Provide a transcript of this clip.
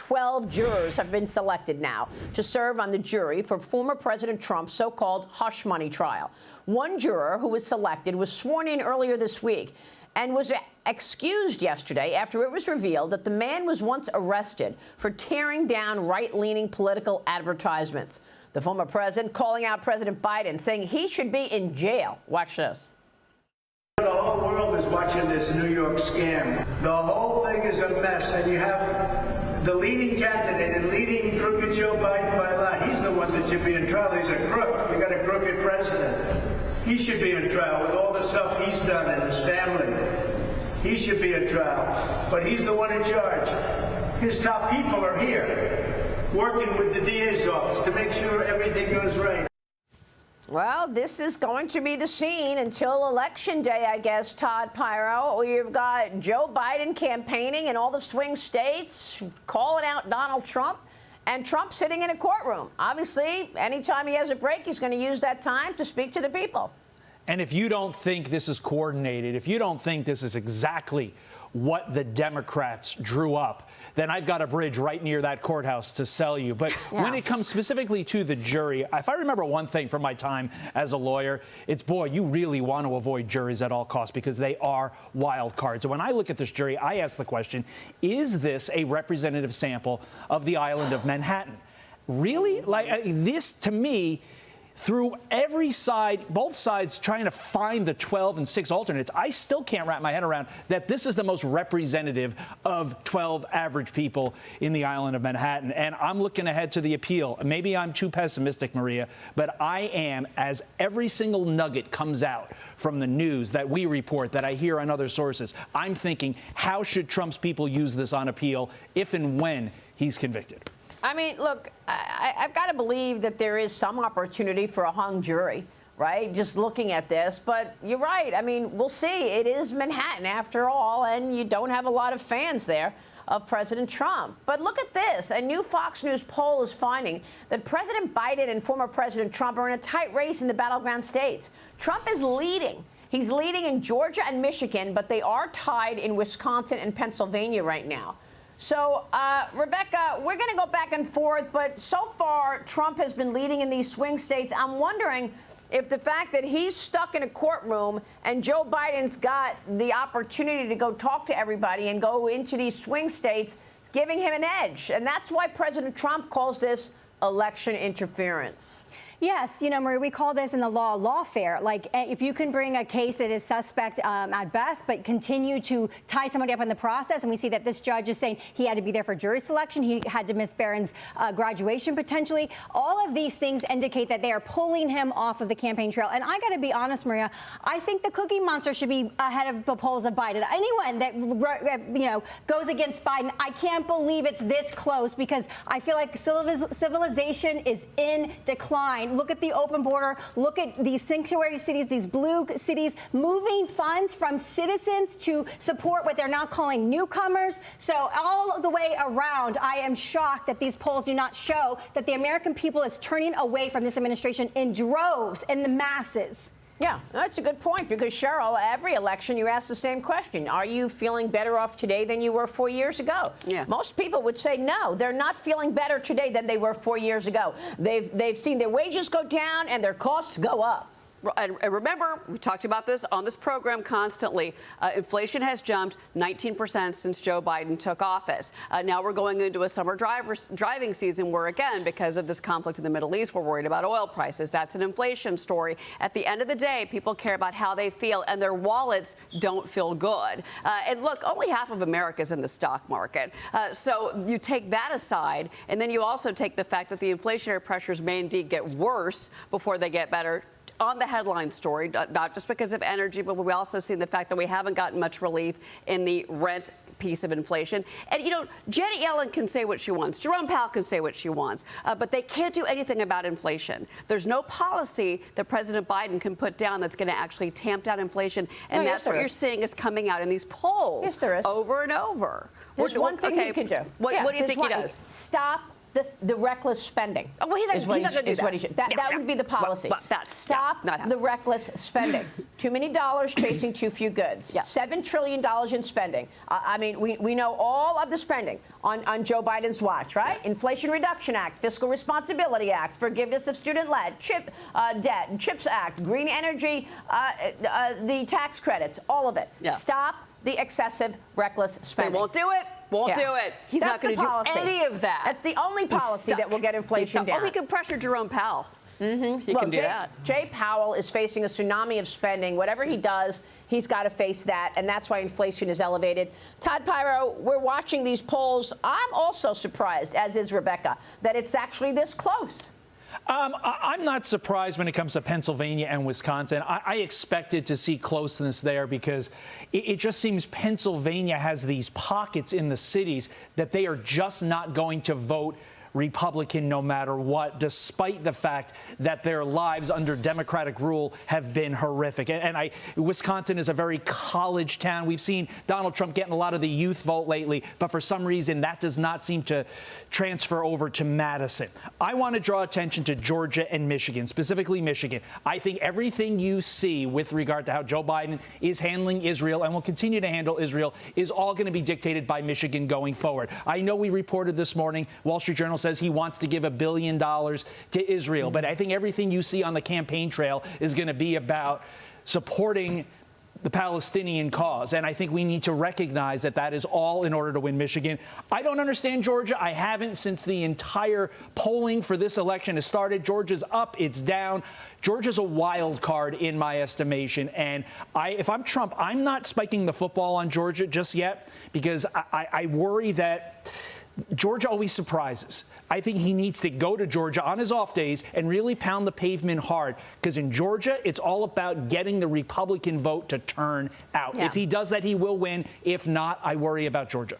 12 jurors have been selected now to serve on the jury for former President Trump's so-called hush money trial. One juror who was selected was sworn in earlier this week and was excused yesterday after it was revealed that the man was once arrested for tearing down right-leaning political advertisements. The former president calling out President Biden, saying he should be in jail. Watch this. The whole world is watching this New York scam. The whole thing is a mess, and you have the leading candidate and leading crooked Joe Biden by a lot. He's the one that should be in trial. He's a crook. You got a crooked president. He should be in trial with all the stuff he's done and his family. He should be in trial, but he's the one in charge. His top people are here, working with the DA's office to make sure everything goes right. Well, this is going to be the scene until Election Day, I guess, Todd Pyro. You've got Joe Biden campaigning in all the swing states, calling out Donald Trump, and Trump sitting in a courtroom. Obviously, anytime he has a break, he's going to use that time to speak to the people. And if you don't think this is coordinated, if you don't think this is exactly what the Democrats drew up, then I've got a bridge right near that courthouse to sell you. But when it comes specifically to the jury, if I remember one thing from my time as a lawyer, it's, boy, you really want to avoid juries at all costs because they are wild cards. And when I look at this jury, I ask the question, is this a representative sample of the island of Manhattan? Really? Like, this, to me, through every side, both sides trying to find the 12 and 6 alternates, I still can't wrap my head around that this is the most representative of 12 average people in the island of Manhattan. And I'm looking ahead to the appeal. Maybe I'm too pessimistic, Maria, but I am, as every single nugget comes out from the news that we report, that I hear on other sources, I'm thinking, how should Trump's people use this on appeal if and when he's convicted? I mean, look, I've got to believe that there is some opportunity for a hung jury, right? Just looking at this. But you're right. I mean, we'll see. It is Manhattan, after all, and you don't have a lot of fans there of President Trump. But look at this. A new Fox News poll is finding that President Biden and former President Trump are in a tight race in the battleground states. Trump is leading. He's leading in Georgia and Michigan, but they are tied in Wisconsin and Pennsylvania right now. So, Rebecca, we're going to go back and forth, but so far Trump has been leading in these swing states. I'm wondering if the fact that he's stuck in a courtroom and Joe Biden's got the opportunity to go talk to everybody and go into these swing states is giving him an edge. And that's why President Trump calls this election interference. Yes, you know, Marie, we call this in the law lawfare. Like, if you can bring a case that is suspect at best, but continue to tie somebody up in the process, and we see that this judge is saying he had to be there for jury selection, he had to miss Barron's graduation potentially. All of these things indicate that they are pulling him off of the campaign trail. And I got to be honest, Maria, I think the Cookie Monster should be ahead of the polls of Biden. Anyone that, you know, goes against Biden, I can't believe it's this close, because I feel like civilization is in decline. Look at the open border. Look at these sanctuary cities, these blue cities, moving funds from citizens to support what they're now calling newcomers. So all the way around, I am shocked that these polls do not show that the American people is turning away from this administration in droves, in the masses. Yeah, that's a good point, because, Cheryl, every election you ask the same question. Are you feeling better off today than you were 4 years ago? Yeah. Most people would say no. They're not feeling better today than they were 4 years ago. They've seen their wages go down and their costs go up. And remember, we talked about this on this program constantly. Inflation has jumped 19% since Joe Biden took office. Now we're going into a summer driving season where, again, because of this conflict in the Middle East, we're worried about oil prices. That's an inflation story. At the end of the day, people care about how they feel, and their wallets don't feel good. And look, only half of America is in the stock market. So you take that aside, and then you also take the fact that the inflationary pressures may indeed get worse before they get better. On the headline story, not just because of energy, but we also see the fact that we haven't gotten much relief in the rent piece of inflation. And, you know, Janet Yellen can say what she wants. Jerome Powell can say what she wants. But they can't do anything about inflation. There's no policy that President Biden can put down that's going to actually tamp down inflation. And that's what you're seeing is coming out in these polls over and over. There's one thing he can do. What do you think he does? Stop the reckless spending. Oh, well, he's not going to do that. That would be the policy. Stop the reckless spending. Too many dollars chasing too few goods. Yeah. $7 trillion in spending. I mean, we know all of the spending on Joe Biden's watch, right? Yeah. Inflation Reduction Act, Fiscal Responsibility Act, forgiveness of student debt, CHIPS Act, green energy, the tax credits, all of it. Yeah. Stop the excessive reckless spending. They won't do it. Won't do it. He's not going to do any of that. That's the only policy that will get inflation down. Oh, he can pressure Jerome Powell. He can do that. Jay Powell is facing a tsunami of spending. Whatever he does, he's got to face that, and that's why inflation is elevated. Todd Pyro, we're watching these polls. I'm also surprised, as is Rebecca, that it's actually this close. I'm not surprised when it comes to Pennsylvania and Wisconsin. I expected to see closeness there because it just seems Pennsylvania has these pockets in the cities that they are just not going to vote Republican no matter what, despite the fact that their lives under Democratic rule have been horrific. And Wisconsin is a very college town. We've seen Donald Trump getting a lot of the youth vote lately, but for some reason that does not seem to transfer over to Madison. I want to draw attention to Georgia and Michigan, specifically Michigan. I think everything you see with regard to how Joe Biden is handling Israel and will continue to handle Israel is all going to be dictated by Michigan going forward. I know we reported this morning, Wall Street Journal says he wants to give $1 billion to Israel. But I think everything you see on the campaign trail is going to be about supporting the Palestinian cause. And I think we need to recognize that that is all in order to win Michigan. I don't understand Georgia. I haven't since the entire polling for this election has started. Georgia's up, it's down. Georgia's a wild card in my estimation. And if I'm Trump, I'm not spiking the football on Georgia just yet because I worry that Georgia always surprises. I think he needs to go to Georgia on his off days and really pound the pavement hard because in Georgia, it's all about getting the Republican vote to turn out. Yeah. If he does that, he will win. If not, I worry about Georgia.